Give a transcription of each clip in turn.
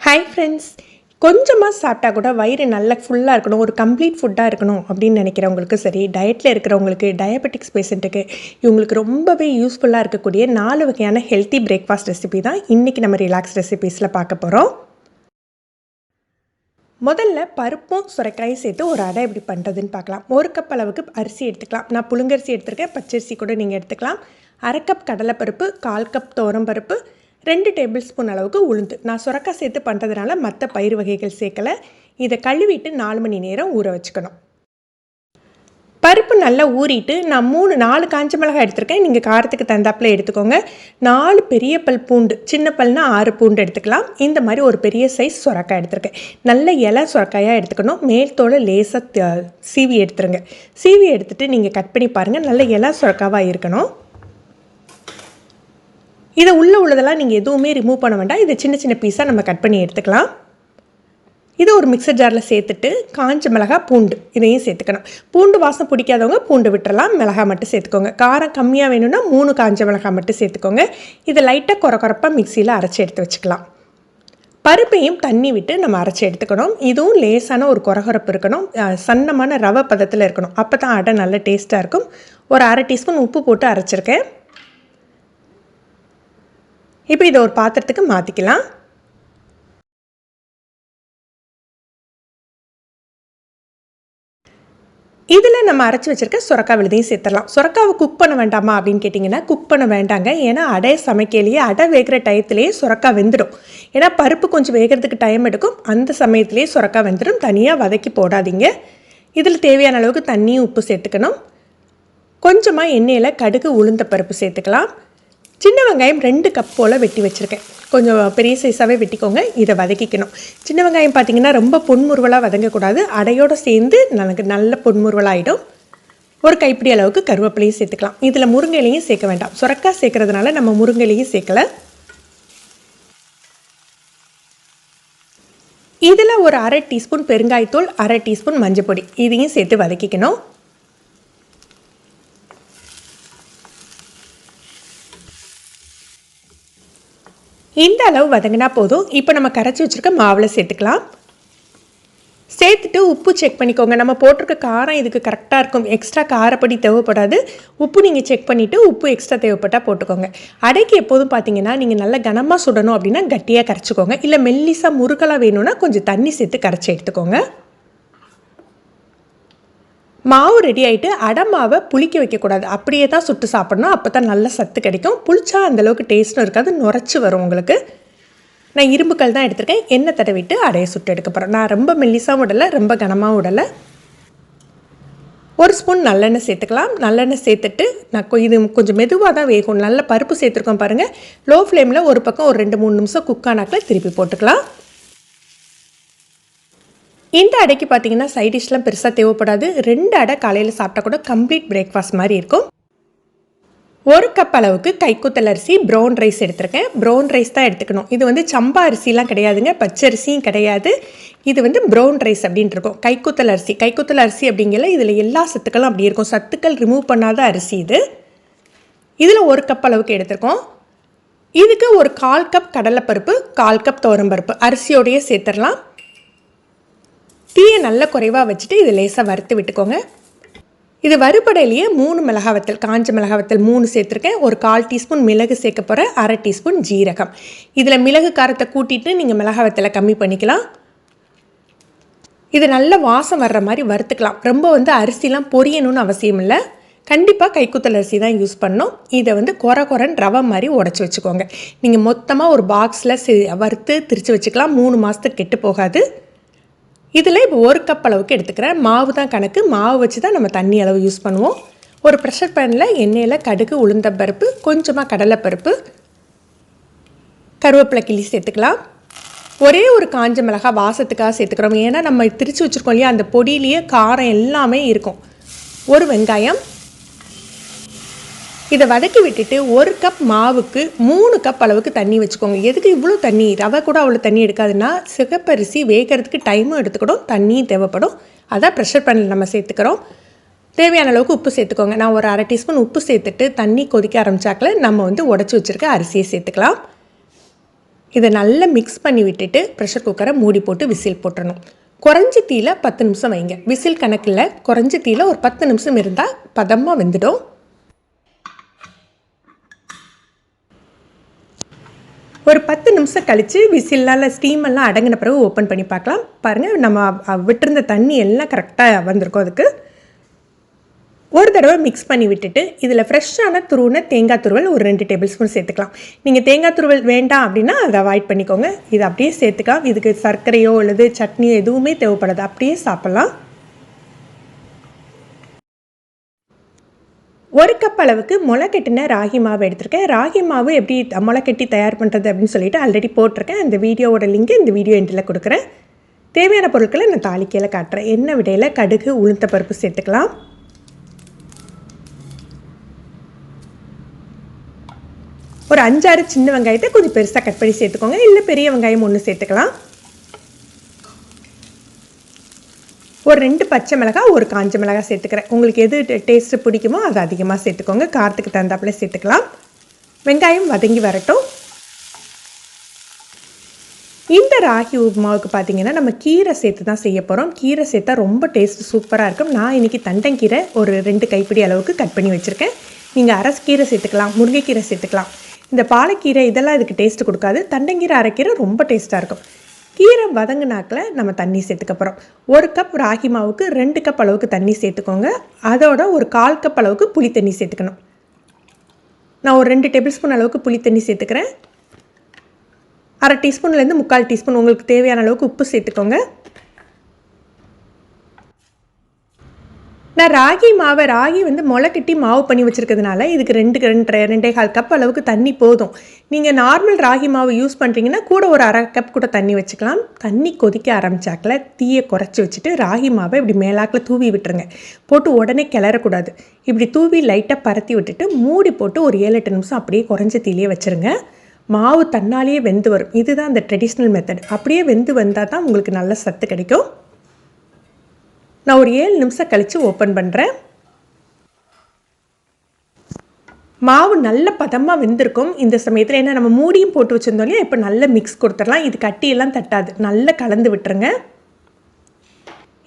Hi friends, கொஞ்சமாக சாப்பிட்டா கூட வயிறு நல்லா ஃபுல்லாக இருக்கணும், ஒரு கம்ப்ளீட் ஃபுட்டாக இருக்கணும் அப்படின்னு நினைக்கிறவங்களுக்கு சரி, டயட்டில் இருக்கிறவங்களுக்கு, டயபெட்டிக்ஸ் பேஷண்ட்டுக்கு இவங்களுக்கு ரொம்பவே யூஸ்ஃபுல்லாக இருக்கக்கூடிய 4 வகையான ஹெல்த்தி பிரேக்ஃபாஸ்ட் ரெசிபி தான் இன்றைக்கி நம்ம ரிலாக்ஸ் ரெசிபீஸில் பார்க்க போகிறோம். முதல்ல பருப்பும் சுரைக்காயும் சேர்த்து ஒரு அடை எப்படி பண்ணுறதுன்னு பார்க்கலாம். 1 கப் அளவுக்கு அரிசி எடுத்துக்கலாம். நான் புழுங்கரிசி எடுத்துருக்கேன், பச்சரிசி கூட நீங்கள் எடுத்துக்கலாம். 1/2 கப் கடலைப்பருப்பு, 1/4 கப் துவரம்பருப்பு, 2 டேபிள் ஸ்பூன் அளவுக்கு உளுந்து. நான் சுரக்காய் சேர்த்து பண்ணுறதுனால மற்ற பயிர் வகைகள் சேர்க்கலை. இதை கழுவிட்டு 4 மணி நேரம் ஊற வச்சுக்கணும். பருப்பு நல்லா ஊறிட்டு நான் 4 காஞ்ச மிளகாய் எடுத்துருக்கேன். நீங்கள் காரத்துக்கு தகுந்தாப்பில் எடுத்துக்கோங்க. 4 பெரிய பல் பூண்டு, சின்ன பல்னா 6 பூண்டு எடுத்துக்கலாம். இந்த மாதிரி ஒரு பெரிய சைஸ் சுரக்காய் எடுத்துருக்கேன். நல்ல இலை சுரக்காயாக எடுத்துக்கணும். மேல் தோலை லேசாக சீவி எடுத்துருங்க. சீவி எடுத்துகிட்டு நீங்கள் கட் பண்ணி பாருங்கள். நல்ல இலை சுரக்காவாக இருக்கணும். இதை உள்ளதெல்லாம் நீங்கள் எதுவுமே ரிமூவ் பண்ண வேண்டாம். இதை சின்ன சின்ன பீஸாக நம்ம கட் பண்ணி எடுத்துக்கலாம். இதை ஒரு மிக்சர் ஜாரில் சேர்த்துட்டு காஞ்ச மிளகாய், பூண்டு இதையும் சேர்த்துக்கணும். பூண்டு வாசம் பிடிக்காதவங்க பூண்டு விட்டுறலாம், மிளகாய் மட்டும் சேர்த்துக்கோங்க. காரம் கம்மியாக வேணும்னா 3 காஞ்ச மிளகாய் மட்டும் சேர்த்துக்கோங்க. இதை லைட்டாக குறப்பாக மிக்சியில் அரைச்சி எடுத்து வச்சுக்கலாம். பருப்பையும் தண்ணி விட்டு நம்ம அரைச்சி எடுத்துக்கணும். இதுவும் லேசான ஒரு குறப்பு இருக்கணும், சன்னமான ரவை பதத்தில் இருக்கணும். அப்போ தான் அடை நல்ல டேஸ்ட்டாக இருக்கும். ஒரு 1/2 டீஸ்பூன் உப்பு போட்டு அரைச்சிருக்கேன். இப்போ இதை ஒரு பாத்திரத்துக்கு மாற்றிக்கலாம். இதில் நம்ம அரைச்சி வச்சுருக்க சுரக்காய் விழுதையும் சேர்த்துடலாம். சுரக்காவை குக் பண்ண வேண்டாமா அப்படின்னு கேட்டிங்கன்னா குக் பண்ண வேண்டாங்க. ஏன்னா அடையை சமைக்கலையே, அடை வேகிற டயத்துலேயே சுரக்காய் வெந்துடும். ஏன்னா பருப்பு கொஞ்சம் வேகிறதுக்கு டைம் எடுக்கும். அந்த சமயத்துலேயே சுரக்காய் வெந்துடும். தனியாக வதக்கி போடாதீங்க. இதில் தேவையான அளவுக்கு தண்ணியும் உப்பு சேர்த்துக்கணும். கொஞ்சமாக எண்ணெயில் கடுகு, உளுந்த பருப்பு சேர்த்துக்கலாம். சின்ன வெங்காயம் 2 கப் போல் வெட்டி வச்சுருக்கேன். கொஞ்சம் பெரிய சைஸாகவே வெட்டிக்கோங்க. இதை வதக்கிக்கணும். சின்ன வெங்காயம் பார்த்திங்கன்னா ரொம்ப பொன்முறுவலாக வதங்கக்கூடாது. அடையோடு சேர்ந்து எனக்கு நல்ல பொன்முறுவலாகிடும். ஒரு கைப்பிடி அளவுக்கு கருவேப்பிலையும் சேர்த்துக்கலாம். இதில் முருங்கையிலையும் சேர்க்க வேண்டாம். சுரக்காய் சேர்க்கறதுனால நம்ம முருங்கையிலையும் சேர்க்கலை. இதில் ஒரு 1/2 டீஸ்பூன் பெருங்காயத்தூள், 1/2 டீஸ்பூன் மஞ்சள் பொடி இதையும் சேர்த்து வதக்கிக்கணும். இந்த அளவு வதங்கினா போதும். இப்போ நம்ம கரைச்சி வச்சுருக்க மாவில் சேர்த்துக்கலாம். சேர்த்துட்டு உப்பு செக் பண்ணிக்கோங்க. நம்ம போட்டிருக்க காரம் இதுக்கு கரெக்டாக இருக்கும். எக்ஸ்ட்ரா காரப்படி தேவைப்படாது. உப்பு நீங்கள் செக் பண்ணிவிட்டு உப்பு எக்ஸ்ட்ரா தேவைப்பட்டால் போட்டுக்கோங்க. அடைக்கு எப்போதும் பார்த்தீங்கன்னா நீங்கள் நல்லா கனமாக சுடணும் அப்படின்னா கட்டியாக கரைச்சிக்கோங்க. இல்லை மெல்லிசாக முறுக்கலாக வேணும்னா கொஞ்சம் தண்ணி சேர்த்து கரைச்சி எடுத்துக்கோங்க. மாவு ரெடி ஆகிட்டு அடை மாவை புளிக்க வைக்கக்கூடாது. அப்படியே தான் சுட்டு சாப்பிட்ணும். அப்போ தான் நல்ல சத்து கிடைக்கும். புளிச்சா அந்தளவுக்கு டேஸ்ட்டும் இருக்காது, நுரைச்சி வரும் உங்களுக்கு. நான் இரும்புக்கல் தான் எடுத்துருக்கேன். எண்ணெய் தடவிட்டு அடையை சுட்டு எடுக்க போகிறேன். நான் ரொம்ப மெல்லிசாகவும் விடலை, ரொம்ப கனமாகவும் விடலை. 1 ஸ்பூன் நல்லெண்ணெய் சேர்த்துக்கலாம். நல்லெண்ணெய் சேர்த்துட்டு இது கொஞ்சம் மெதுவாக தான் வேகும். நல்ல பருப்பு சேர்த்துருக்கோம் பாருங்கள். லோ ஃப்ளேமில் ஒரு பக்கம் ஒரு 2-3 நிமிஷம் குக் ஆனாக்கில் திருப்பி போட்டுக்கலாம். இந்த அடைக்கு பார்த்தீங்கன்னா சைட் டிஷ்லாம் பெருசாக தேவைப்படாது. 2 அடை காலையில் சாப்பிட்டா கூட கம்ப்ளீட் பிரேக்ஃபாஸ்ட் மாதிரி இருக்கும். 1 கப் அளவுக்கு கைக்குத்தல் அரிசி, ப்ரௌன் ரைஸ் எடுத்துருக்கேன். ப்ரௌன் ரைஸ் தான் எடுத்துக்கணும். இது சம்பா அரிசிலாம் கிடையாதுங்க, பச்சரிசியும் கிடையாது. இது ப்ரௌன் ரைஸ் அப்படின்ட்டு இருக்கும். கைக்குத்தல் அரிசி அப்படிங்கிற இதில் எல்லா சத்துக்களும் அப்படி இருக்கும். சத்துக்கள் ரிமூவ் பண்ணாத அரிசி இது. இதில் 1 கப் அளவுக்கு எடுத்துருக்கோம். இதுக்கு ஒரு 1/4 கப் கடலைப்பருப்பு, 1/4 கப் துவரம்பருப்பு அரிசியோடையே சேர்த்துடலாம். தீயை நல்ல குறைவாக வச்சுட்டு இது லேசாக வறுத்து விட்டுக்கோங்க. இது வறுபடையிலேயே 3 மிளகாவத்தல், காஞ்ச மிளகாவத்தல் 3 சேர்த்துருக்கேன். ஒரு 1/4 டீஸ்பூன் மிளகு சேர்க்க போகிறேன். 1/2 டீஸ்பூன் ஜீரகம். இதில் மிளகு காரத்தை கூட்டிட்டு நீங்கள் மிளகாவத்தலை கம்மி பண்ணிக்கலாம். இது நல்ல வாசம் வர்ற மாதிரி வறுத்துக்கலாம். ரொம்ப அரிசிலாம் பொரியணும்னு அவசியம் இல்லை. கண்டிப்பாக கைக்குத்தல் அரிசி தான் யூஸ் பண்ணணும். இதை குறன்னு ரவை மாதிரி உடச்சி வச்சுக்கோங்க. நீங்கள் மொத்தமாக ஒரு பாக்ஸில் வறுத்து திரித்து வச்சுக்கலாம். 3 மாதத்துக்கு கெட்டு போகாது. இதில் இப்போ 1 கப் அளவுக்கு எடுத்துக்கிறேன். மாவு தான் கணக்கு. மாவு வச்சு தான் நம்ம தண்ணி அளவு யூஸ் பண்ணுவோம். ஒரு ப்ரெஷர் பேனில் எண்ணெயில் கடுகு, உளுந்தம்பருப்பு, கொஞ்சமாக கடலைப்பருப்பு, கருவேப்பிலை கிள்ளி சேர்த்துக்கலாம். ஒரே ஒரு காஞ்ச மிளகாய் வாசத்துக்காக சேர்த்துக்கிறோம். ஏன்னா நம்ம திரிச்சு வச்சுருக்கோம் இல்லையா, அந்த பொடியிலேயே காரம் எல்லாமே இருக்கும். ஒரு வெங்காயம். இதை வதக்கி விட்டுட்டு 1 கப் மாவுக்கு 3 கப் அளவுக்கு தண்ணி வச்சுக்கோங்க. எதுக்கு இவ்வளோ தண்ணி? ரவை கூட அவ்வளோ தண்ணி எடுக்காதுன்னா சிகப்பரிசி வேகிறதுக்கு டைமும் எடுத்துக்கணும், தண்ணியும் தேவைப்படும். அதான் ப்ரெஷர் பேனில் நம்ம சேர்த்துக்கிறோம். தேவையான அளவுக்கு உப்பு சேர்த்துக்கோங்க. நான் ஒரு 1/2 டீஸ்பூன் உப்பு சேர்த்துட்டு தண்ணி கொதிக்க ஆரம்பிச்சாக்கில் நம்ம உடச்சி வச்சுருக்க அரிசியை சேர்த்துக்கலாம். இதை நல்லா மிக்ஸ் பண்ணி விட்டுட்டு ப்ரெஷர் குக்கரை மூடி போட்டு விசில் போட்டுறணும். குறைஞ்சி தீயில் 10 நிமிஷம் வைங்க. விசில் கணக்கில் குறைஞ்சி தீயில் ஒரு 10 நிமிஷம் இருந்தால் பதமாக வெந்துடும். ஒரு 10 நிமிஷம் கழித்து விசிலால் ஸ்டீமெல்லாம் அடங்கின பிறகு ஓப்பன் பண்ணி பார்க்கலாம். பாருங்கள், நம்ம விட்டுருந்த தண்ணி எல்லாம் கரெக்டாக வந்திருக்கும். அதுக்கு ஒரு தடவை மிக்ஸ் பண்ணி விட்டுட்டு இதில் ஃப்ரெஷ்ஷான துருவின தேங்காய் துருவல் ஒரு 2 டேபிள் ஸ்பூன் சேர்த்துக்கலாம். நீங்கள் தேங்காய் துருவல் வேண்டாம் அப்படின்னா அதை அவாய்ட் பண்ணிக்கோங்க. இது அப்படியே சேர்த்துக்கலாம். இதுக்கு சர்க்கரையோ அல்லது சட்னியோ எதுவுமே தேவைப்படாது, அப்படியே சாப்பிட்லாம். 1 கப் அளவுக்கு முளைக்கட்டின ராகி மாவு எடுத்திருக்கேன். ராகி மாவு எப்படி முளைக்கட்டி தயார் பண்ணுறது அப்படின்னு சொல்லிட்டு ஆல்ரெடி போட்டிருக்கேன். அந்த வீடியோவோட லிங்க் இந்த வீடியோ எண்டில் கொடுக்குறேன். தேவையான பொருட்களை நான் தாளிக்கையில் காட்டுறேன். எண்ணெய் விடையில் கடுகு, உளுந்த பருப்பு சேர்த்துக்கலாம். ஒரு 5-6 சின்ன வெங்காயத்தை கொஞ்சம் பெருசாக கட் பண்ணி சேர்த்துக்கோங்க. இல்லை பெரிய வெங்காயம் 1 சேர்த்துக்கலாம். ஒரு 2 பச்சை மிளகாய், ஒரு காஞ்ச மிளகாய் சேர்த்துக்கிறேன். உங்களுக்கு எது டேஸ்ட்டு பிடிக்குமோ அதை அதிகமாக சேர்த்துக்கோங்க. காரத்துக்கு தகுந்தாப்புல சேர்த்துக்கலாம். வெங்காயம் வதங்கி வரட்டும். இந்த ராகி உப்புமாவுக்கு பார்த்தீங்கன்னா நம்ம கீரை சேர்த்து தான் செய்ய போகிறோம். கீரை சேர்த்தா ரொம்ப டேஸ்ட் சூப்பராக இருக்கும். நான் இன்றைக்கி தண்டங்கீரை ஒரு 2 கைப்பிடி அளவுக்கு கட் பண்ணி வச்சுருக்கேன். நீங்கள் அரசக்கீரை சேர்த்துக்கலாம், முருங்கைக்கீரை சேர்த்துக்கலாம். இந்த பாலக்கீரை இதெல்லாம் இதுக்கு டேஸ்ட்டு கொடுக்காது. தண்டங்கீரை, அரைக்கீரை ரொம்ப டேஸ்ட்டாக இருக்கும். கீரை வதங்கினாக்கில் நம்ம தண்ணி சேர்த்துக்க போகிறோம். 1 கப் ராகி மாவுக்கு 2 கப் அளவுக்கு தண்ணி சேர்த்துக்கோங்க. அதோட ஒரு 1/4 கப் அளவுக்கு புளி தண்ணி சேர்த்துக்கணும். நான் ஒரு 2 டேபிள் ஸ்பூன் அளவுக்கு புளி தண்ணி சேர்த்துக்கிறேன். 1/2 டீஸ்பூன்லேருந்து 3/4 டீஸ்பூன் உங்களுக்கு தேவையான அளவுக்கு உப்பு சேர்த்துக்கோங்க. நான் ராகி முளைக்கட்டி மாவு பண்ணி வச்சுருக்கிறதுனால இதுக்கு 2-2.25 கப் அளவுக்கு தண்ணி போதும். நீங்கள் நார்மல் ராகி மாவு யூஸ் பண்ணுறீங்கன்னா கூட ஒரு 1/2 கப் கூட தண்ணி வச்சுக்கலாம். தண்ணி கொதிக்க ஆரம்பிச்சாக்கில் தீயை குறைச்சி வச்சுட்டு ராகி மாவை இப்படி மேலாக்கில் தூவி விட்டுருங்க. போட்டு உடனே கிளறக்கூடாது. இப்படி தூவி லைட்டாக பரத்தி விட்டுட்டு மூடி போட்டு ஒரு 7-8 நிமிஷம் அப்படியே குறைஞ்ச தீலையே வச்சுருங்க. மாவு தன்னாலேயே வெந்து வரும். இதுதான் அந்த ட்ரெடிஷ்னல் மெத்தட். அப்படியே வெந்து வந்தால் தான் உங்களுக்கு நல்ல சத்து கிடைக்கும். நான் ஒரு 7 நிமிஷம் கழித்து ஓப்பன் பண்ணுறேன். மாவு நல்ல பதமாக வெந்திருக்கும் இந்த சமயத்தில். ஏன்னா நம்ம மூடியும் போட்டு வச்சுருந்தோம் இல்லையா, இப்போ நல்ல மிக்ஸ் கொடுத்துடலாம். இது கட்டியெல்லாம் தட்டாது, நல்லா கலந்து விட்டுருங்க.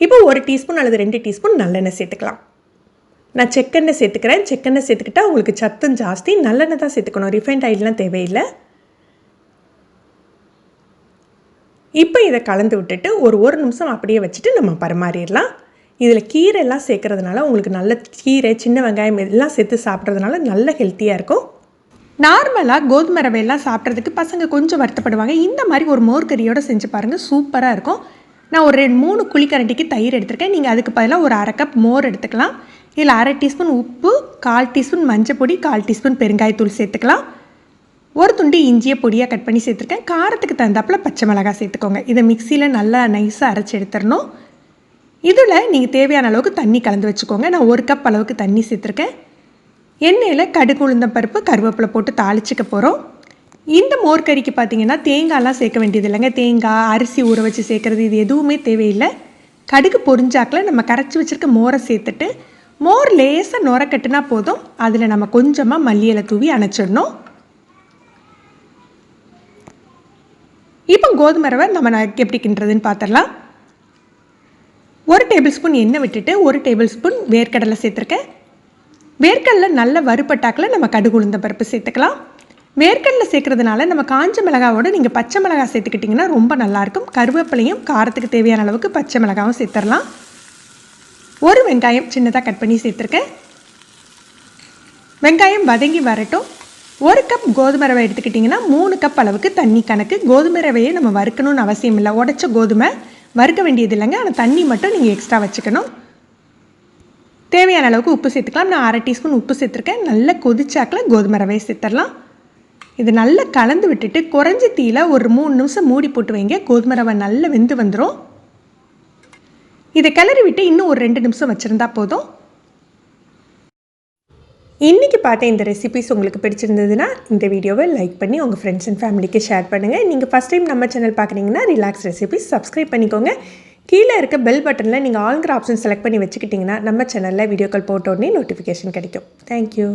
இப்போ 1 டீஸ்பூன் அல்லது 2 டீஸ்பூன் நல்லெண்ணெய் சேர்த்துக்கலாம். நான் செக்கெண்ணெய் சேர்த்துக்கிறேன். செக்கெண்ணெய் சேர்த்துக்கிட்டா உங்களுக்கு சத்தும் ஜாஸ்தி. நல்லெண்ணெய் தான் சேர்த்துக்கணும், ரிஃபைண்ட் ஆயிலெலாம் தேவையில்லை. இப்போ இதை கலந்து விட்டுட்டு ஒரு நிமிஷம் அப்படியே வச்சுட்டு நம்ம பரிமாறிடலாம். இதில் கீரைலாம் சேர்க்குறதுனால உங்களுக்கு நல்ல கீரை, சின்ன வெங்காயம் எல்லாம் சேர்த்து சாப்பிட்றதுனால நல்ல ஹெல்த்தியாக இருக்கும். நார்மலாக கோதுமை ரவையெல்லாம் சாப்பிட்றதுக்கு பசங்க கொஞ்சம் வருத்தப்படுவாங்க. இந்த மாதிரி ஒரு மோர்கறியோடு செஞ்சு பாருங்கள், சூப்பராக இருக்கும். நான் ஒரு 3 குழிக்கரண்டிக்கு தயிர் எடுத்திருக்கேன். நீங்கள் அதுக்கு பதிலாக ஒரு 1/2 கப் மோர் எடுத்துக்கலாம். இதில் 1/2 டீஸ்பூன் உப்பு, 1/4 டீஸ்பூன் மஞ்சள் பொடி, 1/4 டீஸ்பூன் பெருங்காயத்தூள் சேர்த்துக்கலாம். ஒரு துண்டு இஞ்சியை பொடியாக கட் பண்ணி சேர்த்துருக்கேன். காரத்துக்கு தகுந்தாப்பில் பச்சை மிளகாய் சேர்த்துக்கோங்க. இதை மிக்சியில் நல்லா நைஸாக அரைச்சி எடுத்துடணும். இதில் நீங்கள் தேவையான அளவுக்கு தண்ணி கலந்து வச்சுக்கோங்க. நான் 1 கப் அளவுக்கு தண்ணி சேர்த்துருக்கேன். எண்ணெயில் கடுகு, உளுந்தம் பருப்பு, கருவேப்பிலை போட்டு தாளிச்சிக்க போகிறோம். இந்த மோர்கறிக்கு பார்த்தீங்கன்னா தேங்காய்லாம் சேர்க்க வேண்டியது இல்லைங்க. தேங்காய், அரிசி ஊற வச்சு சேர்க்குறது இது எதுவுமே தேவையில்லை. கடுகு பொரிஞ்சாக்கில் நம்ம கரைச்சி வச்சுருக்க மோரை சேர்த்துட்டு மோர் லேசாக நுர கட்டுனா போதும். அதில் நம்ம கொஞ்சமாக மல்லி இலை தூவி அணைச்சிடணும். இப்போ கோதுமை ரவை நம்ம எப்படி கிண்டுறதுன்னு பார்த்துடலாம். 1 டேபிள் ஸ்பூன் எண்ணெய் விட்டுட்டு 1 டேபிள் ஸ்பூன் வேர்க்கடலை சேர்த்துருக்கேன். வேர்க்கடலை நல்ல வறுப்பட்டாக்கில் நம்ம கடுகு, உளுந்த பருப்பு சேர்த்துக்கலாம். வேர்க்கடலை சேர்க்குறதுனால நம்ம காஞ்ச மிளகாவோடு நீங்கள் பச்சை மிளகாய் சேர்த்துக்கிட்டிங்கன்னா ரொம்ப நல்லாயிருக்கும். கருவேப்பிலையும் காரத்துக்கு தேவையான அளவுக்கு பச்சை மிளகாவும் சேர்த்துடலாம். 1 வெங்காயம் சின்னதாக கட் பண்ணி சேர்த்துருக்கேன். வெங்காயம் வதங்கி வரட்டும். 1 கப் கோதுமை ரவை எடுத்துக்கிட்டிங்கன்னா 3 கப் அளவுக்கு தண்ணி கணக்கு. கோதுமை ரவையை நம்ம வறுக்கணும்னு அவசியம் இல்லை. உடச்ச கோதுமை வறுக்க வேண்டியது இல்லைங்க. ஆனால் தண்ணி மட்டும் நீங்கள் எக்ஸ்ட்ரா வச்சுக்கணும். தேவையான அளவுக்கு உப்பு சேர்த்துக்கலாம். நான் 1/2 டீஸ்பூன் உப்பு சேர்த்துருக்கேன். நல்லா கொதிச்சாக்கில் கோதுமை ரவையை சேர்த்துடலாம். இது நல்லா கலந்து விட்டுட்டு குறைஞ்ச தீயில் ஒரு 3 நிமிஷம் மூடி போட்டு வைங்க. கோதுமை ரவை நல்லா வெந்து வந்துடும். இதை கிளறி விட்டு இன்னும் ஒரு 2 நிமிஷம் வச்சுருந்தா போதும். இன்றைக்கி பார்த்த இந்த ரெசிபிஸ் உங்களுக்கு பிடிச்சிருந்ததுன்னா இந்த வீடியோவை லைக் பண்ணி உங்கள் ஃப்ரெண்ட்ஸ் அண்ட் ஃபேமிலிக்கு ஷேர் பண்ணுங்கள். நீங்கள் ஃபஸ்ட் டைம் நம்ம சேனல் பார்க்குறீங்கன்னா ரிலாக்ஸ் ரெசிபிஸ் சப்ஸ்கிரைப் பண்ணிக்கோங்க. கீழே இருக்க பெல் பட்டனில் நீங்கள் ஆல்ங்கிற ஆப்ஷன் செலக்ட் பண்ணி வச்சுக்கிட்டிங்கன்னா நம்ம சேனலில் வீடியோக்கள் போட்ட உடனே நோட்டிஃபிகேஷன் கிடைக்கும். தேங்க்யூ.